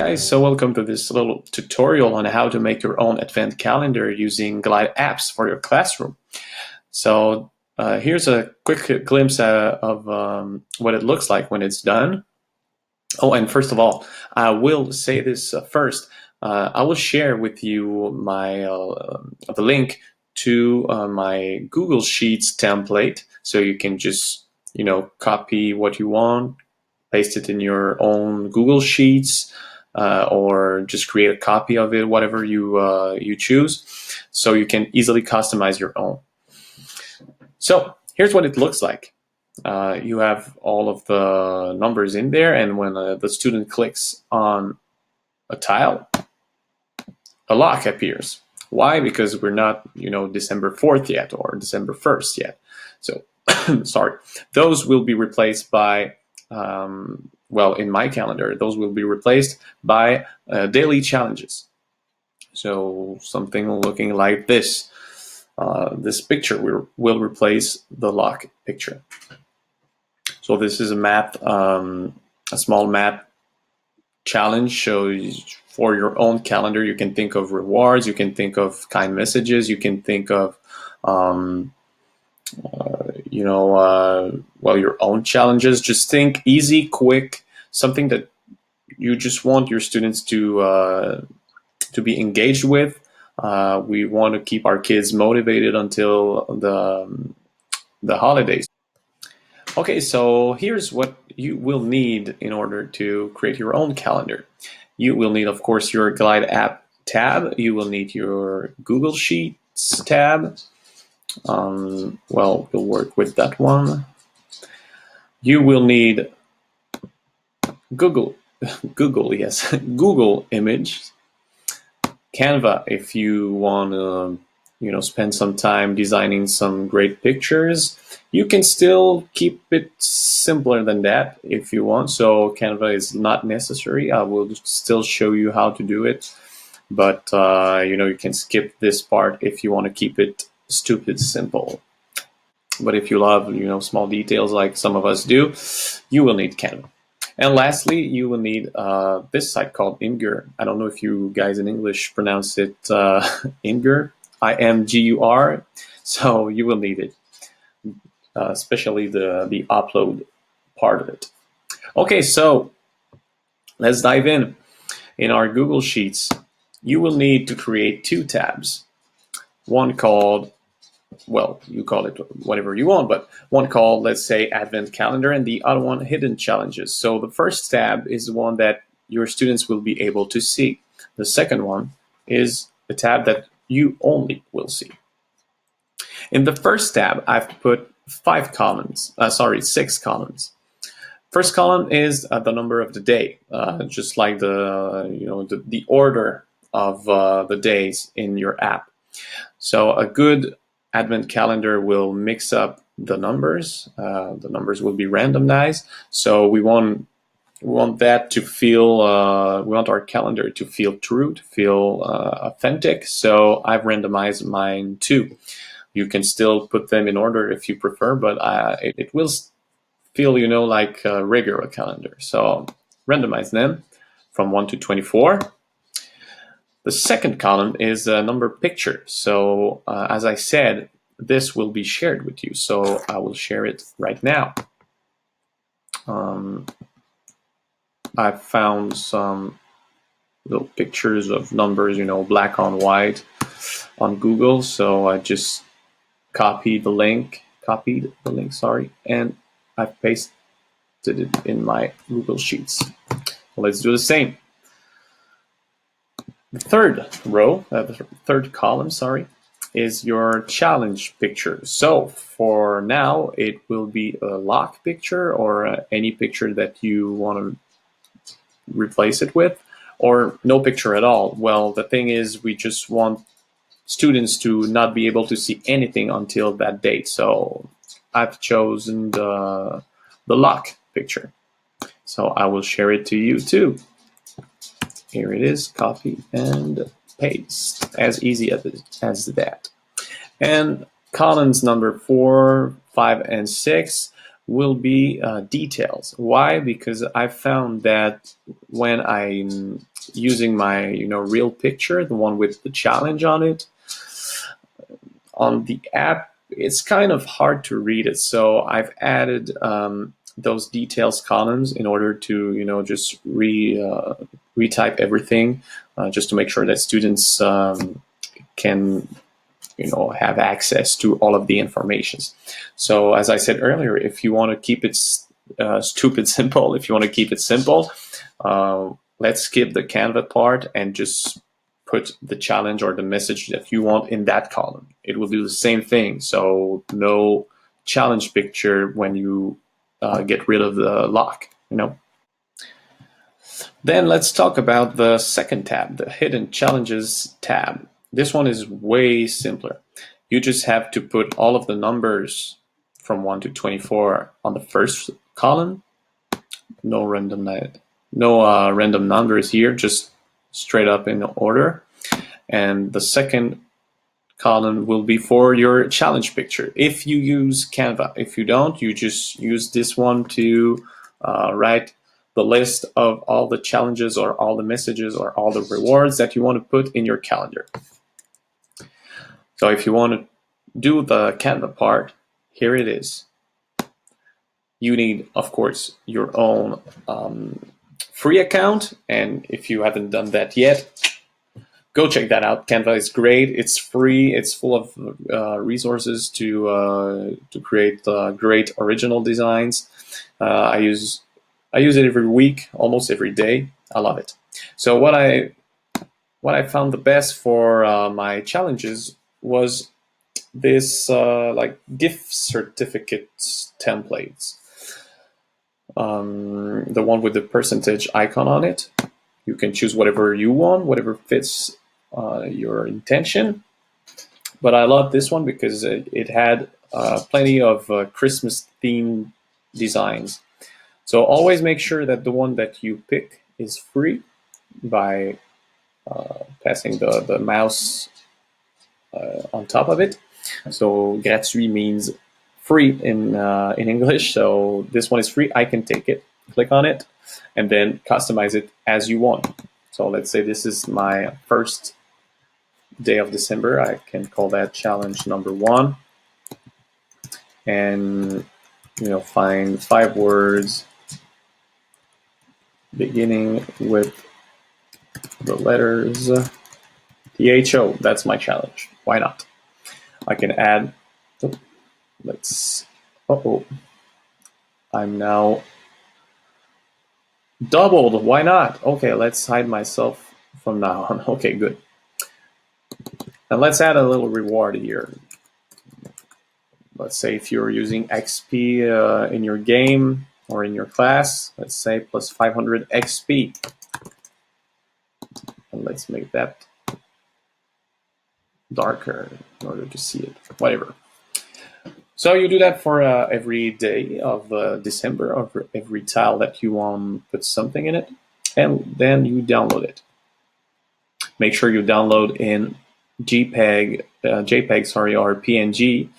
guys, so welcome to this little tutorial on how to make your own advent calendar using Glideapps for your classroom. So here's a quick glimpse of what it looks like when it's done. Oh, and first of all, I will say this first. I will share with you the link to my Google Sheets template, so you can just copy what you want, paste it in your own Google Sheets, or just create a copy of it, whatever you choose, so you can easily customize your own. So here's what it looks like. You have all of the numbers in there, and when the student clicks on a tile, a lock appears. Why? Because we're not, December 4th yet or December 1st yet. So, sorry, those will be replaced by, well, in my calendar, those will be replaced by daily challenges. So something looking like this. This picture will replace the lock picture. So this is a map, a small map challenge. So for your own calendar, you can think of rewards, you can think of kind messages, you can think of, your own challenges. Just think easy, quick, something that you just want your students to be engaged with. We want to keep our kids motivated until the holidays. Okay, so here's what you will need in order to create your own calendar. You will need, of course, your Glideapp tab. You will need your Google Sheets tab. Well, we'll work with that one. You will need Google Image, Canva if you want to, spend some time designing some great pictures. You can still keep it simpler than that if you want. So Canva is not necessary. I will still show you how to do it, but you can skip this part if you want to keep it stupid simple. But if you love, small details like some of us do, you will need Canva. And lastly, you will need this site called Imgur. I don't know if you guys in English pronounce it Imgur, IMGUR. So you will need it, especially the upload part of it. Okay, so let's dive in. In our Google Sheets, you will need to create two tabs. One called, well, you call it whatever you want, but one called, let's say, Advent Calendar, and the other one, Hidden Challenges. So the first tab is the one that your students will be able to see. The second one is the tab that you only will see. In the first tab, I've put 6 columns. First column is the number of the day, just like the order of the days in your app. So a good Advent calendar will mix up the numbers. The numbers will be randomized. So we want that to feel. We want our calendar to feel true, to feel authentic. So I've randomized mine too. You can still put them in order if you prefer, but it will feel, like a regular calendar. So randomize them from 1 to 24. The second column is a number picture. So as I said, this will be shared with you. So I will share it right now. I found some little pictures of numbers, black on white on Google. So I just copied the link, and I pasted it in my Google Sheets. Let's do the same. The third row, the third column, is your challenge picture. So for now, it will be a lock picture or any picture that you want to replace it with, or no picture at all. Well, the thing is, we just want students to not be able to see anything until that date. So I've chosen the lock picture. So I will share it to you too. Here it is, copy and paste, as easy as that. And columns number 4, 5, and 6 will be details. Why? Because I found that when I just using my real picture, the one with the challenge on it. On the app, it's kind of hard to read it, so I've added those details columns in order to just retype everything, just to make sure that students can have access to all of the information. So as I said earlier, if you want to keep it stupid simple, if you want to keep it simple, let's skip the Canva part and just put the challenge or the message that you want in that column. It will do the same thing. So no challenge picture when you get rid of the lock, Then let's talk about the second tab, the Hidden Challenges tab. This one is way simpler. You just have to put all of the numbers from 1 to 24 on the first column. No random numbers here, just straight up in order. And the second column will be for your challenge picture if you use Canva. If you don't, you just use this one to write the list of all the challenges or all the messages or all the rewards that you want to put in your calendar. So if you want to do the Canva part, here it is. You need, of course, your own free account, and if you haven't done that yet, go check that out. Canva is great. It's free. It's full of resources to create great original designs. I use it every week, almost every day. I love it. So what I found the best for my challenges was this like gift certificates templates. The one with the percentage icon on it. You can choose whatever you want, whatever fits your intention. But I love this one because it had plenty of Christmas themed designs. So always make sure that the one that you pick is free by passing the mouse on top of it. So gratuit means free in English. So this one is free. I can take it, click on it, and then customize it as you want. So let's say this is my first day of December. I can call that challenge number 1, and find 5 words beginning with the letters THO. That's my challenge. Why not? I can add. I'm now doubled. Why not? Okay, let's hide myself from now on. Okay, good. And let's add a little reward here. Let's say if you're using XP in your game or in your class, let's say plus 500 XP. And let's make that darker in order to see it. Whatever. So you do that for every day of December, or for every tile that you want to put something in it, and then you download it. Make sure you download in JPEG, or PNG,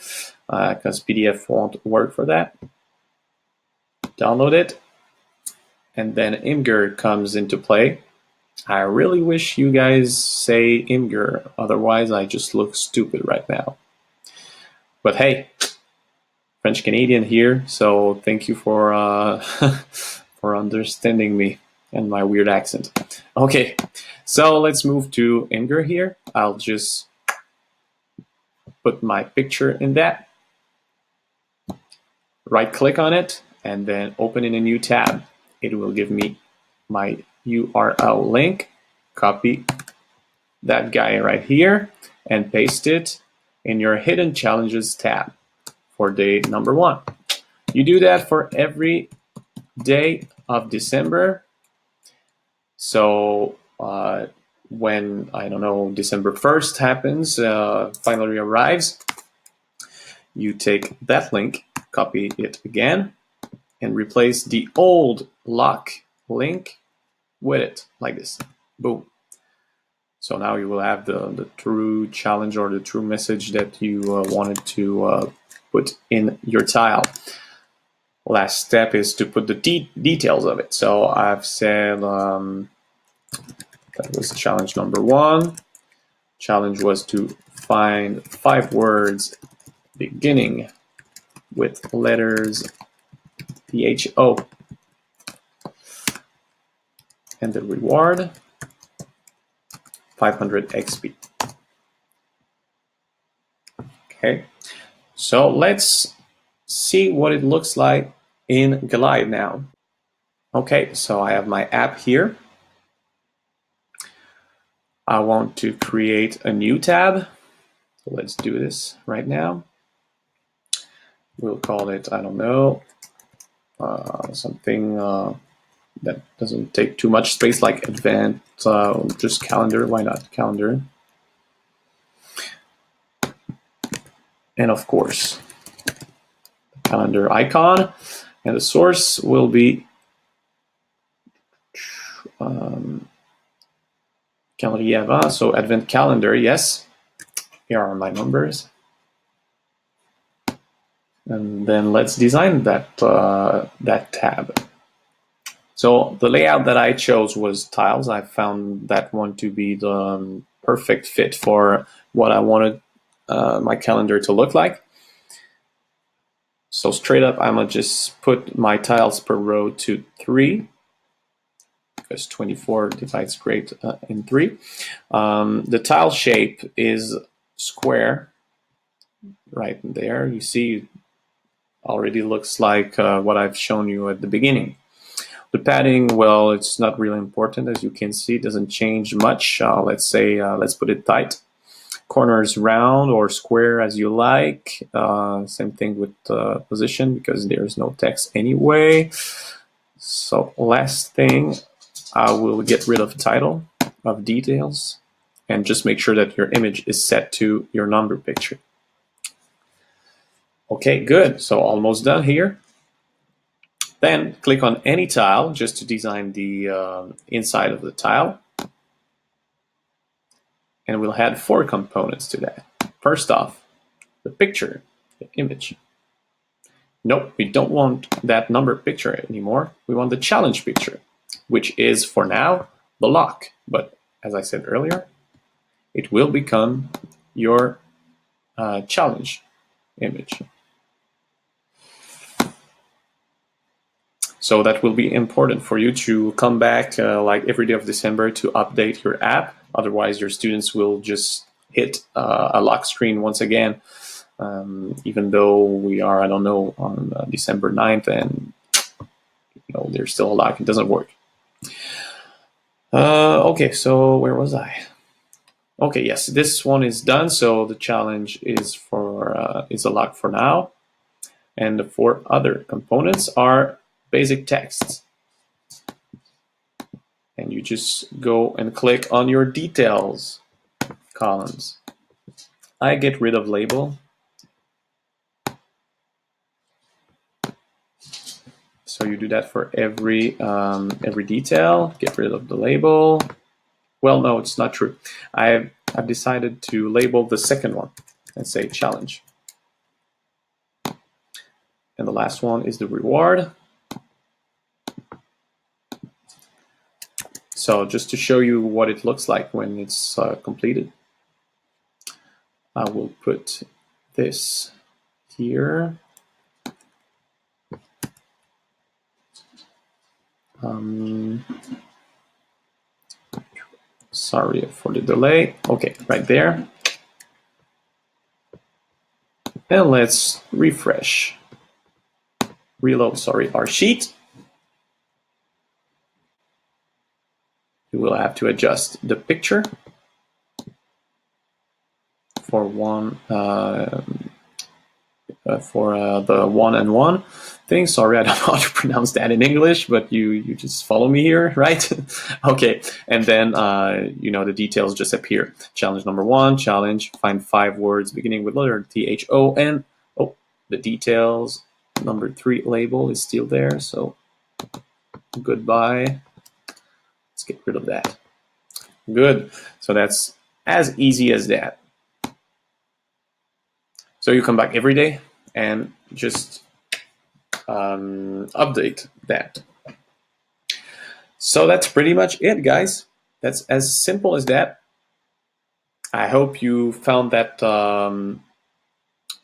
because PDF won't work for that. Download it, and then Imgur comes into play. I really wish you guys say Imgur, otherwise I just look stupid right now. But hey, French Canadian here, so thank you for for understanding me and my weird accent. Okay, so let's move to Imgur here. I'll just put my picture in that. Right click on it and then open in a new tab. It will give me my URL link. Copy that guy right here and paste it in your Hidden Challenges tab for day number 1. You do that for every day of December. So when, I don't know, December 1st happens, finally arrives, you take that link, copy it again, and replace the old lock link with it, like this. Boom. So now you will have the true challenge or the true message that you wanted to put in your tile. Last step is to put the details of it. So I've said That was challenge number 1. Challenge was to find 5 words beginning with letters THO. And the reward, 500 XP. Okay, so let's see what it looks like in Glide now. Okay, so I have my app here. I want to create a new tab. So let's do this right now. We'll call it, I don't know, something that doesn't take too much space, like advanced, just calendar. Why not calendar? And of course, the calendar icon, and the source will be calendrier avant, so advent calendar. Yes, here are my numbers. And then let's design that that tab. So the layout that I chose was tiles. I found that one to be the perfect fit for what I wanted my calendar to look like. So straight up, I'm gonna just put my tiles per row to 3, because 24 divides great in 3. The tile shape is square, right there. You see, already looks like what I've shown you at the beginning. The padding, well, it's not really important. As you can see, it doesn't change much. Let's say, let's put it tight. Corners round or square as you like. Same thing with position, because there's no text anyway. So last thing, I will get rid of title, of details, and just make sure that your image is set to your number picture. Okay, good. So almost done here. Then click on any tile just to design the inside of the tile. And we'll add 4 components to that. First off, the picture, the image. Nope, we don't want that number picture anymore. We want the challenge picture, which is for now the lock. But as I said earlier, it will become your challenge image. So that will be important for you to come back like every day of December to update your app. Otherwise, your students will just hit a lock screen once again, even though we are, I don't know, on December 9th, and you know, there's still a lock. It doesn't work. Okay, so where was I? Okay, yes, this one is done. So the challenge is for is a lock for now, and the 4 other components are basic texts. And you just go and click on your details columns. I get rid of label. So you do that for every detail. Get rid of the label. Well, no, it's not true. I've decided to label the second one and say challenge. And the last one is the reward. So just to show you what it looks like when it's completed, I will put this here. Sorry for the delay. Okay, right there. And let's refresh. Reload, sorry, our sheet. We will have to adjust the picture for one the 1 and 1 thing. Sorry, I don't know how to pronounce that in English, but you just follow me here, right? Okay, and then you know, the details just appear. Challenge number 1, challenge, find 5 words beginning with letter THO, and oh, the details. Number 3 label is still there, so goodbye. Let's get rid of that. Good. So that's as easy as that. So you come back every day and just update that. So that's pretty much it, guys. that's as simple as that. I hope you found that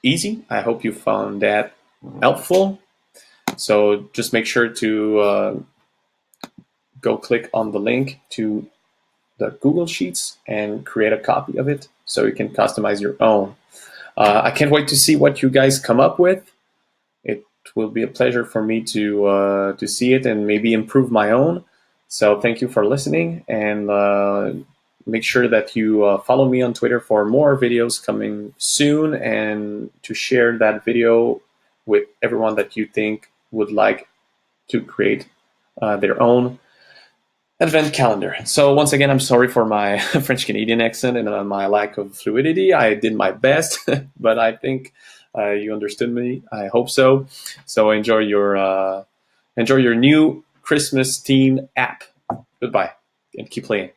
easy. I hope you found that helpful. So just make sure to go click on the link to the Google Sheets and create a copy of it so you can customize your own. I can't wait to see what you guys come up with. It will be a pleasure for me to see it and maybe improve my own. So thank you for listening, and make sure that you follow me on Twitter for more videos coming soon, and to share that video with everyone that you think would like to create their own advent calendar. So once again, I'm sorry for my French Canadian accent and my lack of fluidity. I did my best, but I think you understood me. I hope so. So enjoy your new Christmas theme app. Goodbye, and keep playing.